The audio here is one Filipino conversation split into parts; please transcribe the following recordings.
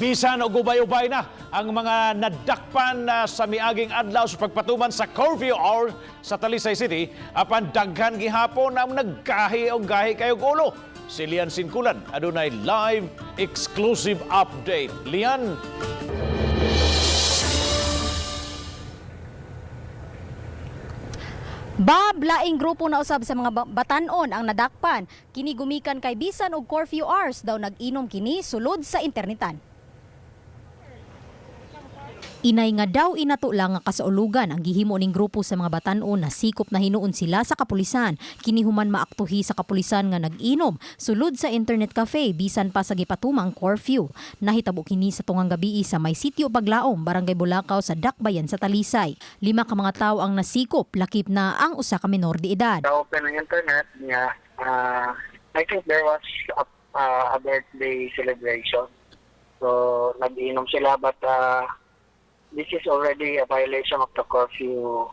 Bisan og ubay-ubay na ang mga nadakpan sa miaging adlaw sa pagpatuman sa curfew hour sa Talisay City, apan daghan gihapon ang naggahi og gahi kayog ulo. Si Lian Sinculan adunay live exclusive update. Lian. Bob, laing grupo na usab sa mga batanon ang nadakpan. Kini gumikan kay bisan og curfew hours daw nag-inom kini sulod sa internetan. Inay nga daw inato lang nga kasaulugan ang gihimo ning grupo sa mga batanon na sikop na hinuon sila sa kapulisan. Kini human maaktuhi sa kapulisan nga nag-inom sulod sa internet cafe bisan pa sa gipatumang curfew. Nahitabo kini sa tungang gabi sa may sitio Paglaom, Barangay Bulacau sa Dakbayan sa Talisay. 5 ka mga tawo ang nasikop, lakip na ang usa ka menor de edad. Open ang internet niya. I think there was a birthday celebration. So, nag-inom sila but this is already a violation of the curfew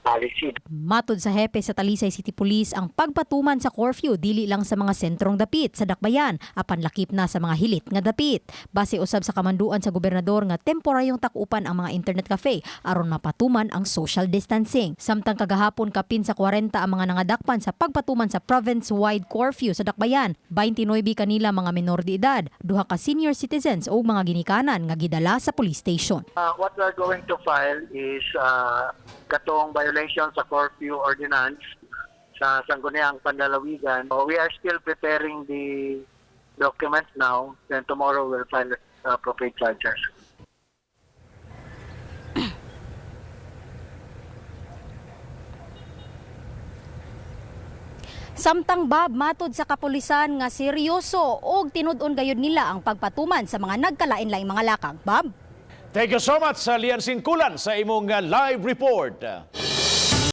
policy. Matod sa hepe sa Talisay City Police, ang pagpatuman sa curfew dili lang sa mga sentrong dapit sa Dakbayan, apan lakip na sa mga hilit nga dapit. Base usab sa kamanduan sa gobernador nga temporaryong takupan ang mga internet cafe aron mapatuman ang social distancing. Samtang kagahapon kapin sa 40 ang mga nangadakpan sa pagpatuman sa province-wide curfew sa Dakbayan. 29 kanila mga menor de edad, 2 ka senior citizens o mga ginikanan nga gidala sa police station. What we're going to file is katong violation sa curfew ordinance sa Sangguniang Pandalawigan. We are still preparing the documents now. Then tomorrow we'll file appropriate charges. Samtang Bob, matod sa kapulisan nga seryoso og tinud-on gayud nila ang pagpatuman sa mga nagkalain-laing mga lakang. Bob? Thank you so much, Lian Sinculan, sa imong live report.